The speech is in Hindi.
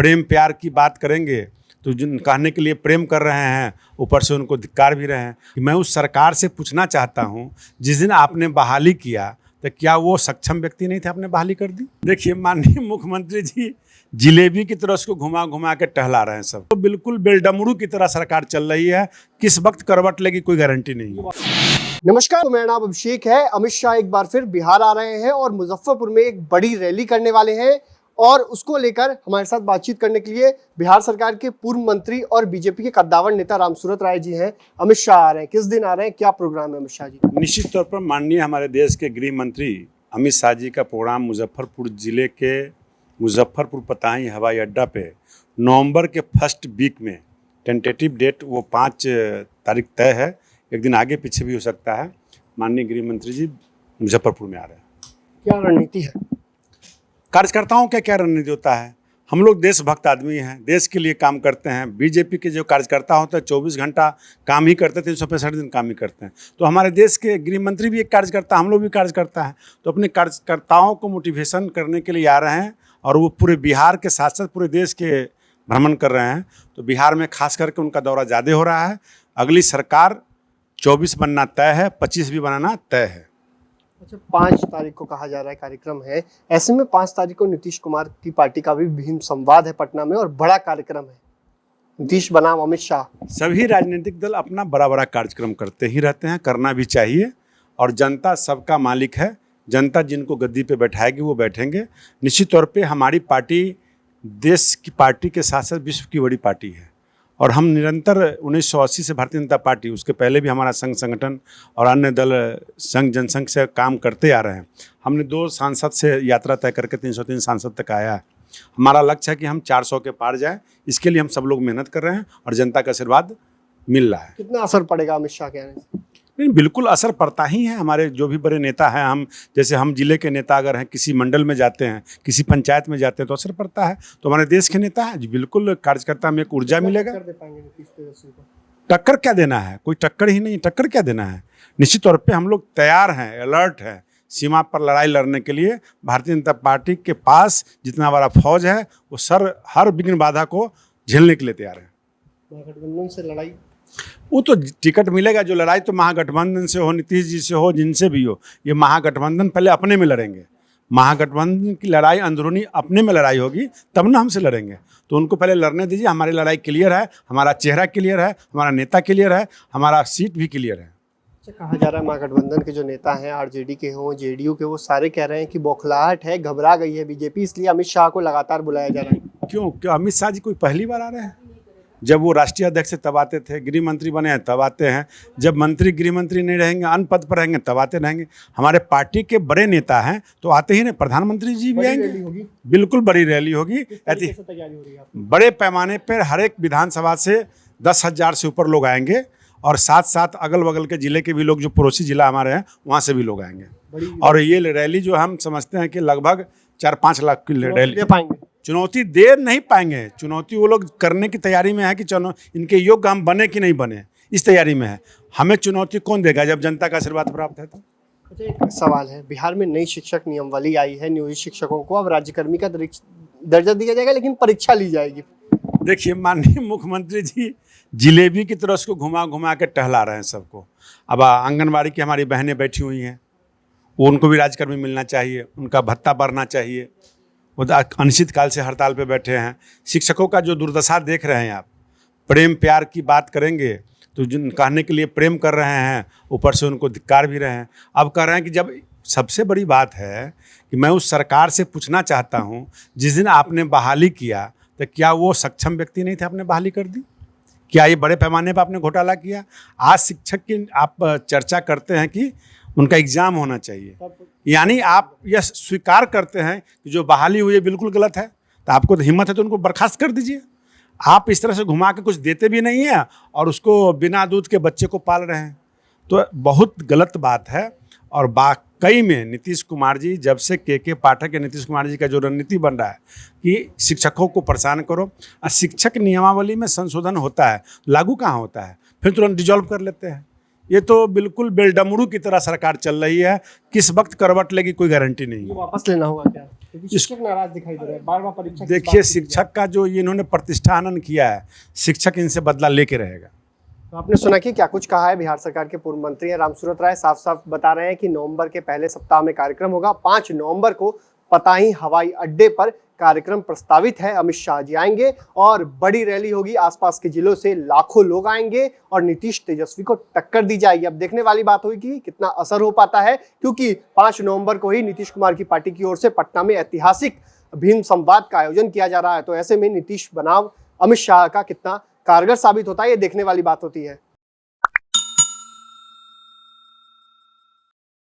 प्रेम प्यार की बात करेंगे तो जिन कहने के लिए प्रेम कर रहे हैं ऊपर से उनको धिक्कार भी रहे हैं। मैं उस सरकार से पूछना चाहता हूं, जिस दिन आपने बहाली किया तो क्या वो सक्षम व्यक्ति नहीं थे, आपने बहाली कर दी? देखिए माननीय मुख्यमंत्री जी जिलेबी की तरह उसको घुमा घुमा के टहला रहे हैं सब, तो बिल्कुल बेलडमरू की तरह सरकार चल रही है। किस वक्त करवट लेगी कोई गारंटी नहीं है। नमस्कार, मेरा नाम अभिषेक है। अमित शाह एक बार फिर बिहार आ रहे हैं और मुजफ्फरपुर में एक बड़ी रैली करने वाले हैं और उसको लेकर हमारे साथ बातचीत करने के लिए बिहार सरकार के पूर्व मंत्री और बीजेपी के कद्दावर नेता रामसूरत राय जी हैं। अमित शाह आ रहे हैं, किस दिन आ रहे हैं, क्या प्रोग्राम है अमित शाह जी? निश्चित तौर पर माननीय हमारे देश के गृह मंत्री अमित शाह जी का प्रोग्राम मुजफ्फरपुर जिले के मुजफ्फरपुर पताही हवाई अड्डा पे नवंबर के फर्स्ट वीक में, टेंटेटिव डेट वो 5 तारीख तय है, एक दिन आगे पीछे भी हो सकता है। माननीय गृह मंत्री जी मुजफ्फरपुर में आ रहे हैं। क्या रणनीति है? कार्यकर्ताओं का क्या रणनीति होता है? हम लोग देशभक्त आदमी हैं, देश के लिए काम करते हैं। बीजेपी के जो कार्यकर्ता होते हैं 24 घंटा काम ही करते, 365 दिन काम ही करते हैं। तो हमारे देश के गृह मंत्री भी एक कार्यकर्ता, हम लोग भी कार्यकर्ता हैं। तो अपने कार्यकर्ताओं को मोटिवेशन करने के लिए आ रहे हैं और वो पूरे बिहार के साथ साथ पूरे देश के भ्रमण कर रहे हैं। तो बिहार में खास करके उनका दौरा ज़्यादा हो रहा है। अगली सरकार 24 बनना तय है, 25 भी बनाना तय है। अच्छा, 5 तारीख को कहा जा रहा है कार्यक्रम है। ऐसे में 5 तारीख को नीतीश कुमार की पार्टी का भी भीम संवाद है पटना में और बड़ा कार्यक्रम है, नीतीश बनाम अमित शाह। सभी राजनीतिक दल अपना बड़ा बड़ा कार्यक्रम करते ही रहते हैं, करना भी चाहिए। और जनता सबका मालिक है, जनता जिनको गद्दी पे बैठाएगी वो बैठेंगे। निश्चित तौर पे हमारी पार्टी देश की पार्टी के साथ साथ विश्व की बड़ी पार्टी है और हम निरंतर 1980 से भारतीय जनता पार्टी, उसके पहले भी हमारा संघ संगठन और अन्य दल संघ जनसंघ से काम करते आ रहे हैं। हमने 2 सांसद से यात्रा तय करके 303 सांसद तक आया है। हमारा लक्ष्य है कि हम 400 के पार जाएं। इसके लिए हम सब लोग मेहनत कर रहे हैं और जनता का आशीर्वाद मिल रहा है। कितना असर पड़ेगा अमित शाह के आने से? नहीं, बिल्कुल असर पड़ता ही है। हमारे जो भी बड़े नेता हैं, हम जैसे हम जिले के नेता अगर हैं, किसी मंडल में जाते हैं, किसी पंचायत में जाते हैं तो असर पड़ता है। तो हमारे देश के नेता हैं जी, बिल्कुल कार्यकर्ता में एक ऊर्जा मिलेगा। टक्कर क्या देना है? कोई टक्कर ही नहीं, टक्कर क्या देना है? निश्चित तौर पे हम लोग तैयार हैं, अलर्ट हैं, सीमा पर लड़ाई लड़ने के लिए। भारतीय जनता पार्टी के पास जितना बड़ा फौज है वो हर विघ्न बाधा को झेलने के लिए तैयार है। महागठबंधन से लड़ाई, वो तो टिकट मिलेगा। जो लड़ाई तो महागठबंधन से हो, नीतीश जी से हो, जिनसे भी हो, ये महागठबंधन पहले अपने में लड़ेंगे। महागठबंधन की लड़ाई अंदरूनी अपने में लड़ाई होगी, तब ना हमसे लड़ेंगे। तो उनको पहले लड़ने दीजिए। हमारी लड़ाई क्लियर है, हमारा चेहरा क्लियर है, हमारा नेता क्लियर है, हमारा सीट भी क्लियर है। अच्छा, कहा जा रहा है महागठबंधन के जो नेता हैं, आरजेडी के हों, जेडीयू के, वो सारे कह रहे हैं कि बौखलाहट है, घबरा गई है बीजेपी, इसलिए अमित शाह को लगातार बुलाया जा रहा है। क्यों अमित शाह जी कोई पहली बार आ रहे हैं? जब वो राष्ट्रीय अध्यक्ष तब आते थे, गृह मंत्री बने हैं तब आते हैं, जब मंत्री गृह मंत्री नहीं रहेंगे, अन्य पद पर रहेंगे तब आते रहेंगे। हमारे पार्टी के बड़े नेता हैं तो आते ही नहीं। प्रधानमंत्री जी भी आएंगे, बिल्कुल बड़ी रैली होगी। बड़े पैमाने पर हर एक विधानसभा से 10,000 से ऊपर लोग आएंगे और साथ साथ अगल बगल के जिले के भी लोग, जो पड़ोसी जिला हमारे हैं वहाँ से भी लोग आएंगे। और ये रैली जो हम समझते हैं कि लगभग 4-5 लाख की रैली पाएंगे। चुनौती दे नहीं पाएंगे, चुनौती वो लोग करने की तैयारी में है कि चलो इनके योग्य हम बने कि नहीं बने, इस तैयारी में है। हमें चुनौती कौन देगा जब जनता का आशीर्वाद प्राप्त है तो। अच्छा, एक सवाल है, बिहार में नई शिक्षक नियमावली आई है, नियोजित शिक्षकों को अब राज्यकर्मी का दर्जा दिया जाएगा, लेकिन परीक्षा ली जाएगी। देखिए माननीय मुख्यमंत्री जी जिलेबी की तरह उसको घुमा घुमा के टहला रहे हैं सबको। अब आंगनबाड़ी की हमारी बहनें बैठी हुई हैं, वो उनको भी राज्यकर्मी मिलना चाहिए, उनका भत्ता बढ़ना चाहिए। वो अनिश्चित काल से हड़ताल पे बैठे हैं। शिक्षकों का जो दुर्दशा देख रहे हैं आप, प्रेम प्यार की बात करेंगे तो जिन कहने के लिए प्रेम कर रहे हैं ऊपर से उनको धिक्कार भी रहे हैं। अब कह रहे हैं कि जब सबसे बड़ी बात है कि मैं उस सरकार से पूछना चाहता हूं, जिस दिन आपने बहाली किया तो क्या वो सक्षम व्यक्ति नहीं थे, आपने बहाली कर दी? क्या ये बड़े पैमाने पर आपने घोटाला किया? आज शिक्षक की आप चर्चा करते हैं कि उनका एग्जाम होना चाहिए, यानी आप यह स्वीकार करते हैं कि जो बहाली हुई है बिल्कुल गलत है। तो आपको तो हिम्मत है तो उनको बर्खास्त कर दीजिए। आप इस तरह से घुमा के कुछ देते भी नहीं हैं और उसको बिना दूध के बच्चे को पाल रहे हैं, तो बहुत गलत बात है। और वाकई में नीतीश कुमार जी, जब से के पाठक या नीतीश कुमार जी का जो रणनीति बन रहा है कि शिक्षकों को परेशान करो, और शिक्षक नियमावली में संशोधन होता है, लागू कहाँ होता है, फिर तुरंत डिजॉल्व कर लेते हैं। ये तो बिल्कुल बेलडमरू की तरह सरकार चल रही है। किस वक्त करवट लेगी कोई गारंटी नहीं है। वापस लेना होगा क्या? क्योंकि शिक्षक नाराज दिखाई दे रहे हैं, बार बार परीक्षा की देखिए बात की शिक्षक का जो ये इन्होंने प्रतिष्ठानन किया है, शिक्षक इनसे बदला लेके रहेगा। तो आपने सुना कि क्या कुछ कहा है बिहार सरकार के पूर्व मंत्री हैं रामसूरत राय। साफ साफ बता रहे हैं कि नवंबर के पहले सप्ताह में कार्यक्रम होगा। 5 नवंबर को पताही हवाई अड्डे पर कार्यक्रम प्रस्तावित है। अमित शाह जी आएंगे और बड़ी रैली होगी, आसपास के जिलों से लाखों लोग आएंगे और नीतीश तेजस्वी को टक्कर दी जाएगी। अब देखने वाली बात होगी कि कितना असर हो पाता है, क्योंकि 5 नवंबर को ही नीतीश कुमार की पार्टी की ओर से पटना में ऐतिहासिक भीम संवाद का आयोजन किया जा रहा है। तो ऐसे में नीतीश बनाम अमित शाह का कितना कारगर साबित होता है, ये देखने वाली बात होती है।